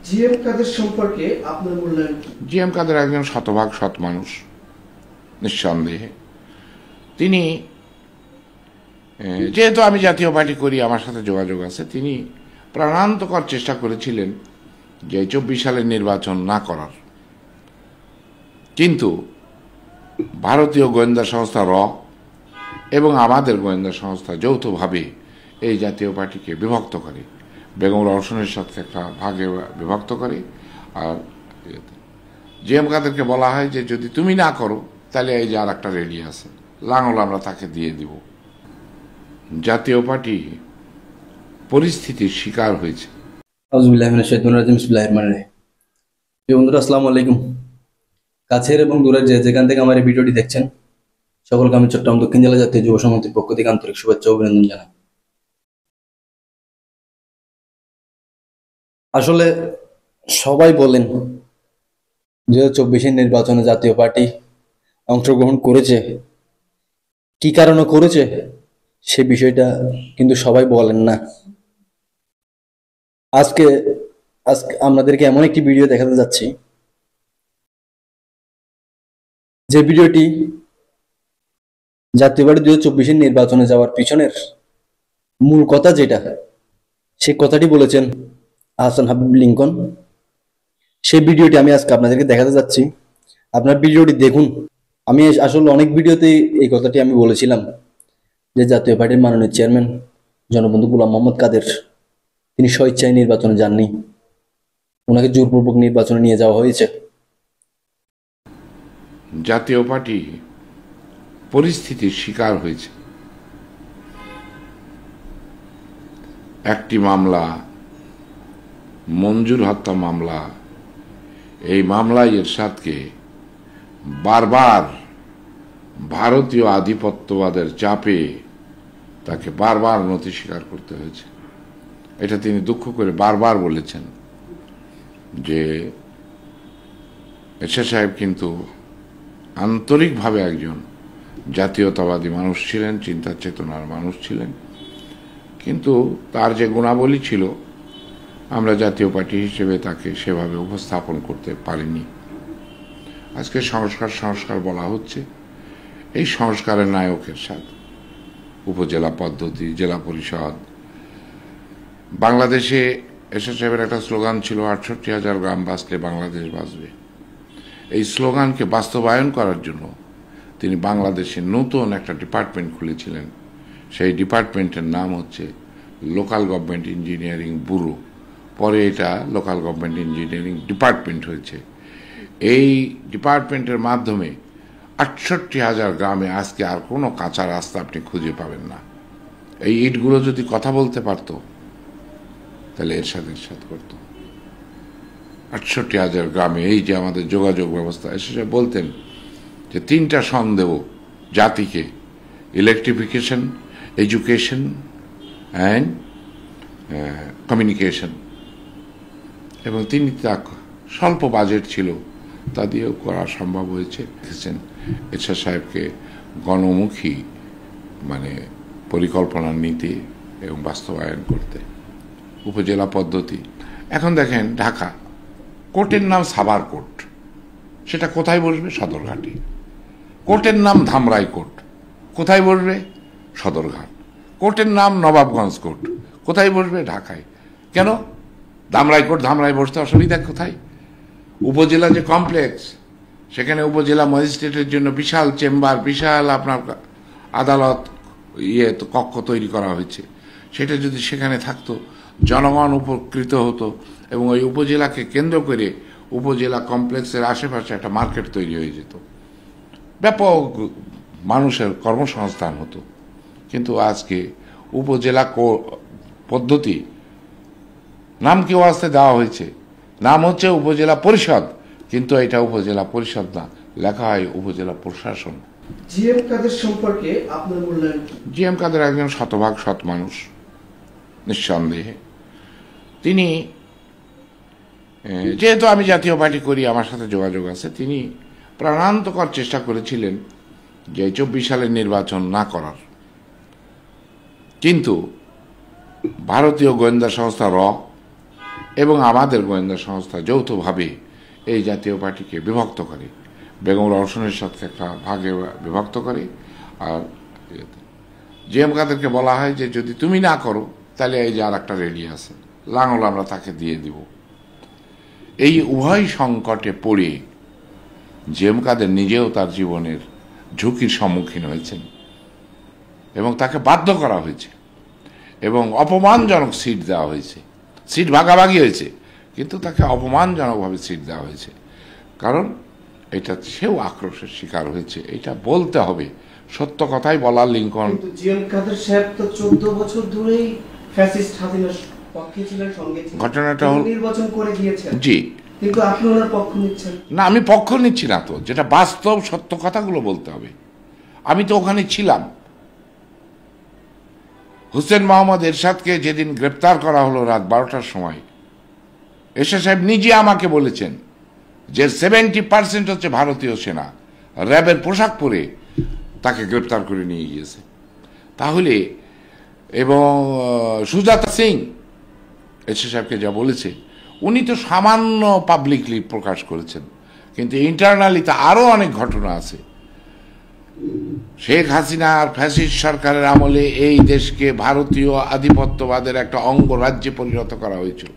GM কাদের সম্পর্কে আপনার মূল্যায়ন কি? জিএম কাদের একজন শতভাগ সৎ মানুষ, নিঃসন্দেহে। তিনি যেহেতু আমি জাতীয় পার্টি করি, আমার সাথে যোগাযোগ আছে, তিনি প্রাণান্তকর চেষ্টা করেছিলেন যে 24 সালের নির্বাচন না করার। কিন্তু ভারতীয় গোয়েন্দা সংস্থা র এবং আমাদের গোয়েন্দা সংস্থা যৌথভাবে এই জাতীয় পার্টিকে বিভক্ত করে, বেগম রওশনের সাথে একটা ভাগে বিভক্ত করে। আর জিএম কাদেরকে বলা হয় যে যদি তুমি না করো তাহলে এই যে আর একটা রেডি আছে, লাঙল আমরা তাকে দিয়ে দিব। জাতীয় পার্টি পরিস্থিতির শিকার হয়েছে। বন্ধুরা, আসসালামু আলাইকুম। কাছের এবং দূরের যেখান থেকে আমার এই ভিডিওটি দেখছেন, সকলকে আমি চট্টগ্রাম দক্ষিণ জেলা জাতীয় যুব সমিতির পক্ষ থেকে আন্তরিক শুভেচ্ছা ও অভিনন্দন জানাই। আসলে সবাই বলেন 2024 নির্বাচনে জাতীয় পার্টি অংশগ্রহণ করেছে, কি কারণে করেছে সে বিষয়টা কিন্তু সবাই বলেন না। আজকে আপনাদেরকে এমন একটি ভিডিও দেখাতে যাচ্ছি, যে ভিডিওটি জাতীয় পার্টি 2024 নির্বাচনে যাওয়ার পিছনের মূল কথা, যেটা সে কথাটি বলেছেন আহসান হাবিব লিঙ্কন। সেই ভিডিওটি আমি আজকে আপনাদেরকে দেখাতে যাচ্ছি, আপনার ভিডিওটি দেখুন। আমি আসলে অনেক ভিডিওতে এই কথাটি আমি বলেছিলাম যে জাতীয় পার্টির মাননীয় চেয়ারম্যান জনবন্ধু গোলাম মোহাম্মদ কাদের তিনি স্বেচ্ছায় নির্বাচনে যাননি, ওনাকে জোরপূর্বক নির্বাচনে নিয়ে যাওয়া হয়েছে। জাতীয় পার্টি পরিস্থিতির শিকার হয়েছে। একটি মামলা, মঞ্জুর হত্যা মামলা, এই মামলায় এরশাদকে বারবার ভারতীয় আধিপত্যবাদের চাপে তাকে বারবার নথি স্বীকার করতে হয়েছে। এটা তিনি দুঃখ করে বারবার বলেছেন যে এরশাদ সাহেব কিন্তু আন্তরিকভাবে একজন জাতীয়তাবাদী মানুষ ছিলেন, চিন্তা চেতনার মানুষ ছিলেন, কিন্তু তার যে গুণাবলী ছিল আমরা জাতীয় পার্টি হিসেবে তাকে সেভাবে উপস্থাপন করতে পারিনি। আজকে সংস্কার বলা হচ্ছে, এই সংস্কারের নায়ক এরশাদ। উপজেলা পদ্ধতি, জেলা পরিষদ, বাংলাদেশে এরশাদ সাহেবের একটা স্লোগান ছিল 68,000 গ্রাম বাঁচলে বাংলাদেশ বাঁচবে। এই স্লোগানকে বাস্তবায়ন করার জন্য তিনি বাংলাদেশে নতুন একটা ডিপার্টমেন্ট খুলেছিলেন। সেই ডিপার্টমেন্টের নাম হচ্ছে লোকাল গভর্নমেন্ট ইঞ্জিনিয়ারিং ব্যুরো, পরে এটা লোকাল গভর্নমেন্ট ইঞ্জিনিয়ারিং ডিপার্টমেন্ট হয়েছে। এই ডিপার্টমেন্টের মাধ্যমে 68,000 গ্রামে আজকে আর কোনো কাঁচা রাস্তা আপনি খুঁজে পাবেন না। এই ইটগুলো যদি কথা বলতে পারত তাহলে এরশাদ করত। 68,000 গ্রামে এই যে আমাদের যোগাযোগ ব্যবস্থা, এসে বলতেন যে 3টা সন দেব জাতিকে, ইলেকট্রিফিকেশন, এডুকেশন অ্যান্ড কমিউনিকেশন, এবং তিনি তা স্বল্প বাজেট ছিল তা দিয়েও করা সম্ভব হয়েছে। দেখেছেন এরশাদ সাহেবকে গণমুখী পরিকল্পনা নিতে এবং বাস্তবায়ন করতে। উপজেলা পদ্ধতি, এখন দেখেন ঢাকা কোর্টের নাম সাভার কোর্ট, সেটা কোথায় বসবে? সদরঘাটে। কোর্টের নাম ধামরাই কোর্ট, কোথায় বসবে? সদরঘাট। কোর্টের নাম নবাবগঞ্জ কোর্ট, কোথায় বসবে? ঢাকায়। কেন? ধামরাই কোর্ট ধামরাই বসতে অসুবিধা কোথায়? উপজেলা যে কমপ্লেক্স, সেখানে উপজেলা ম্যাজিস্ট্রেটের জন্য বিশাল চেম্বার, বিশাল আপনার আদালত কক্ষ তৈরি করা হয়েছে। সেটা যদি সেখানে থাকতো, জনগণ উপকৃত হতো এবং ওই উপজেলাকে কেন্দ্র করে উপজেলা কমপ্লেক্সের আশেপাশে একটা মার্কেট তৈরি হয়ে যেত, ব্যাপক মানুষের কর্মসংস্থান হতো। কিন্তু আজকে উপজেলা পদ্ধতি নাম কেউ আসতে দেওয়া হয়েছে, নাম হচ্ছে উপজেলা পরিষদ, কিন্তু এটা উপজেলা পরিষদ না, লেখা হয় উপজেলা প্রশাসন। জিএম কাদের সম্পর্কে আপনার মূল্যায়ন কি? জিএম কাদের একজন শতভাগ সৎ মানুষ, নিঃসন্দেহে। তিনি যেহেতু আমি জাতীয় পার্টি করি, আমার সাথে যোগাযোগ আছে, তিনি প্রাণান্তকর চেষ্টা করেছিলেন যে 24 সালের নির্বাচন না করার। কিন্তু ভারতীয় গোয়েন্দা সংস্থা র এবং আমাদের গোয়েন্দা সংস্থা যৌথভাবে এই জাতীয় পার্টিকে বিভক্ত করে, বেগম রওশনের সাথে একটা ভাগে বিভক্ত করে। আর জিএম কাদেরকে বলা হয় যে যদি তুমি না করো তাহলে এই যে আর একটা রেডি আছে, লাঙল আমরা তাকে দিয়ে দিব। এই উভয় সংকটে পড়ে জিএম কাদের নিজেও তার জীবনের ঝুঁকির সম্মুখীন হয়েছেন এবং তাকে বাধ্য করা হয়েছে এবং অপমানজনক সিট দেওয়া হয়েছে। সিট ভাগাভাগি হয়েছে, কিন্তু তাকে অপমানজনকভাবে সিট দেওয়া হয়েছে। কারণ এটা সেও আক্রোশের শিকার হয়েছে, এটা বলতে হবে, সত্য কথাই বলার লিঙ্কন। কিন্তু জিএম কাদের সাহেব তো 14 বছর ধরেই ফ্যাসিস্ট হাসিনার পক্ষে ছিলেন, সঙ্গে ছিলেন, ঘটনাটা হল নির্বাচন করে গিয়েছেন। জি, কিন্তু আপনি ওনার পক্ষ নিচ্ছেন না। আমি পক্ষ নিচ্ছি না, তো যেটা বাস্তব সত্য কথাগুলো বলতে হবে। আমি তো ওখানে ছিলাম। হোসেন মোহাম্মদ এরশাদকে যেদিন গ্রেপ্তার করা হলো রাত 12টার সময়, এরশাদ সাহেব নিজে আমাকে বলেছেন যে 70% হচ্ছে ভারতীয় সেনা, র্যাবের পোশাক পরে তাকে গ্রেপ্তার করে নিয়ে গিয়েছে। তাহলে এবং সুজাতা সিং এরশাদ সাহেবকে যা বলেছে, উনি তো সামান্য পাবলিকলি প্রকাশ করেছেন, কিন্তু ইন্টারনালি তা আরো অনেক ঘটনা আছে। শেখ হাসিনার ফ্যাসিস্ট সরকারের আমলে এই দেশকে ভারতীয় আধিপত্যবাদের একটা অঙ্গরাজ্যে পরিণত করা হয়েছিল।